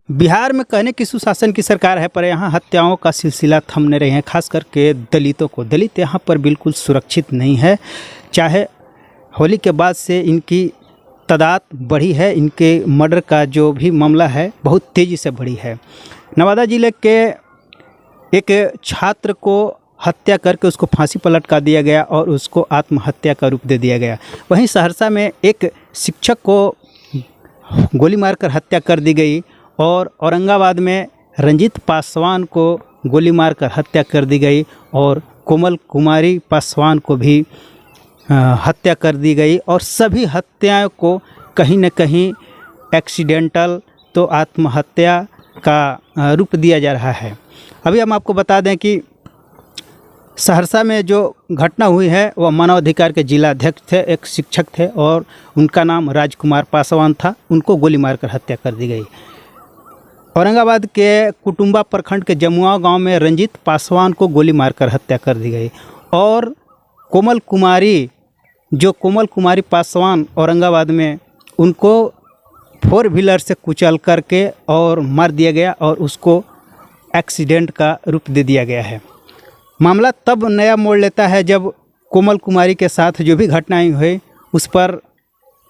बिहार में कहने की सुशासन की सरकार है, पर यहाँ हत्याओं का सिलसिला थम नहीं रहे हैं। खास करके दलितों को, दलित यहाँ पर बिल्कुल सुरक्षित नहीं है। चाहे होली के बाद से इनकी तादाद बढ़ी है, इनके मर्डर का जो भी मामला है बहुत तेज़ी से बढ़ी है। नवादा जिले के एक छात्र को हत्या करके उसको फांसी पर लटका दिया गया और उसको आत्महत्या का रूप दे दिया गया। वहीं सहरसा में एक शिक्षक को गोली मारकर हत्या कर दी गई और औरंगाबाद में रंजीत पासवान को गोली मारकर हत्या कर दी गई और कोमल कुमारी पासवान को भी हत्या कर दी गई। और सभी हत्याओं को कहीं न कहीं एक्सीडेंटल तो आत्महत्या का रूप दिया जा रहा है। अभी हम आपको बता दें कि सहरसा में जो घटना हुई है वह मानवाधिकार के जिला अध्यक्ष थे, एक शिक्षक थे और उनका नाम राजकुमार पासवान था। उनको गोली मारकर हत्या कर दी गई। औरंगाबाद के कुटुंबा प्रखंड के जमुआ गांव में रंजीत पासवान को गोली मारकर हत्या कर दी गई और कोमल कुमारी पासवान औरंगाबाद में उनको 4 व्हीलर से कुचल करके और मार दिया गया और उसको एक्सीडेंट का रूप दे दिया गया है। मामला तब नया मोड़ लेता है जब कोमल कुमारी के साथ जो भी घटनाएं हुई उस पर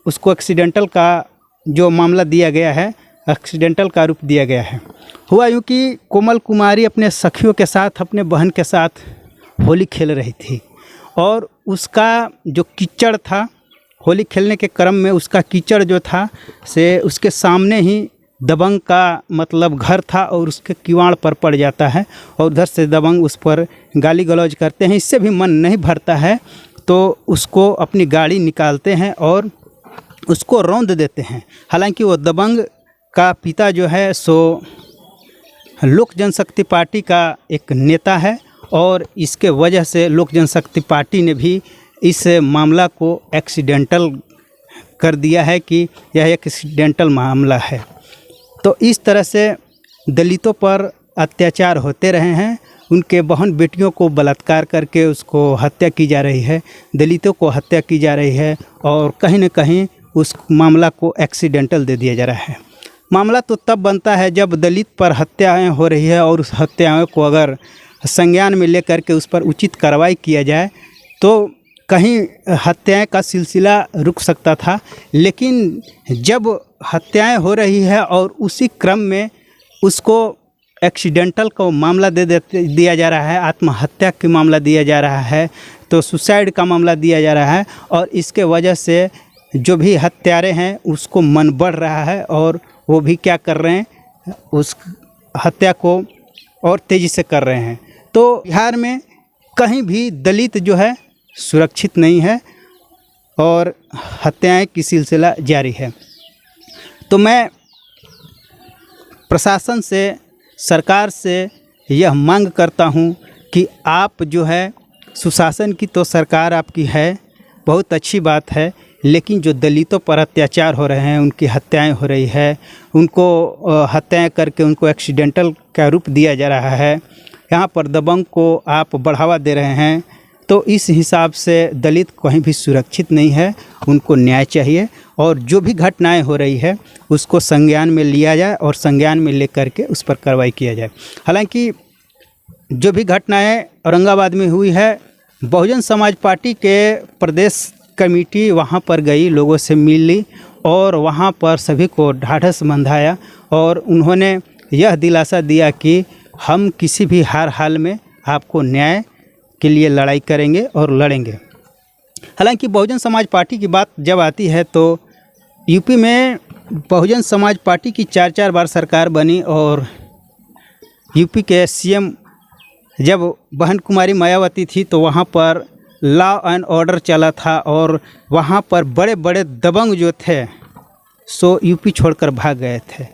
उसको एक्सीडेंटल का जो मामला दिया गया है, एक्सीडेंटल का रूप दिया गया है। हुआ यूँ कि कोमल कुमारी अपने सखियों के साथ, अपने बहन के साथ होली खेल रही थी और उसका जो कीचड़ था, होली खेलने के क्रम में उसका कीचड़ जो था से उसके सामने ही दबंग का मतलब घर था और उसके किवाड़ पर पड़ जाता है और उधर से दबंग उस पर गाली गलौज करते हैं। इससे भी मन नहीं भरता है तो उसको अपनी गाड़ी निकालते हैं और उसको रौंद देते हैं। हालांकि वो दबंग का पिता जो है सो लोक जनशक्ति पार्टी का एक नेता है और इसके वजह से लोक जनशक्ति पार्टी ने भी इस मामला को एक्सीडेंटल कर दिया है कि यह एक एक्सीडेंटल मामला है। तो इस तरह से दलितों पर अत्याचार होते रहे हैं। उनके बहन बेटियों को बलात्कार करके उसको हत्या की जा रही है, दलितों को हत्या की जा रही है और कहीं न कहीं उस मामला को एक्सीडेंटल दे दिया जा रहा है। मामला तो तब बनता है जब दलित पर हत्याएं हो रही है और उस हत्याओं को अगर संज्ञान में लेकर के उस पर उचित कार्रवाई किया जाए तो कहीं हत्याएं का सिलसिला रुक सकता था। लेकिन जब हत्याएं हो रही है और उसी क्रम में उसको एक्सीडेंटल का मामला दिया जा रहा है, आत्महत्या का मामला दिया जा रहा है, तो सुसाइड का मामला दिया जा रहा है और इसके वजह से जो भी हत्यारे हैं उसको मन बढ़ रहा है और वो भी क्या कर रहे हैं, उस हत्या को और तेज़ी से कर रहे हैं। तो बिहार में कहीं भी दलित जो है सुरक्षित नहीं है और हत्याएं की सिलसिला जारी है। तो मैं प्रशासन से, सरकार से यह मांग करता हूं कि आप जो है, सुशासन की तो सरकार आपकी है, बहुत अच्छी बात है, लेकिन जो दलितों पर अत्याचार हो रहे हैं, उनकी हत्याएं हो रही है, उनको हत्याएं करके उनको एक्सीडेंटल का रूप दिया जा रहा है, यहाँ पर दबंग को आप बढ़ावा दे रहे हैं, तो इस हिसाब से दलित कहीं भी सुरक्षित नहीं है। उनको न्याय चाहिए और जो भी घटनाएं हो रही है उसको संज्ञान में लिया जाए और संज्ञान में लेकर के उस पर कार्रवाई किया जाए। हालांकि जो भी घटनाएं औरंगाबाद में हुई है, बहुजन समाज पार्टी के प्रदेश कमेटी वहां पर गई, लोगों से मिली और वहां पर सभी को ढाढ़स बंधाया और उन्होंने यह दिलासा दिया कि हम किसी भी हाल में आपको न्याय के लिए लड़ाई करेंगे और लड़ेंगे। हालांकि बहुजन समाज पार्टी की बात जब आती है तो यूपी में बहुजन समाज पार्टी की 4 बार सरकार बनी और यूपी के सीएम जब बहन कुमारी मायावती थी तो वहाँ पर लॉ एंड ऑर्डर चला था और वहाँ पर बड़े बड़े दबंग जो थे सो यूपी छोड़कर भाग गए थे।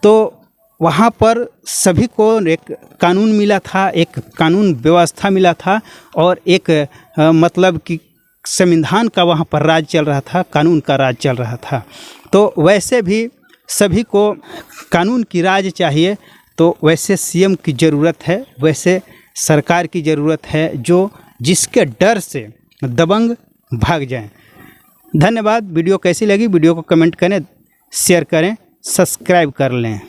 तो वहाँ पर सभी को एक कानून मिला था, एक कानून व्यवस्था मिला था और एक मतलब कि संविधान का वहाँ पर राज चल रहा था, कानून का राज चल रहा था। तो वैसे भी सभी को कानून की राज चाहिए, तो वैसे सीएम की ज़रूरत है, वैसे सरकार की ज़रूरत है जो जिसके डर से दबंग भाग जाएं। धन्यवाद। वीडियो कैसी लगी वीडियो को कमेंट करें, शेयर करें, सब्सक्राइब कर लें।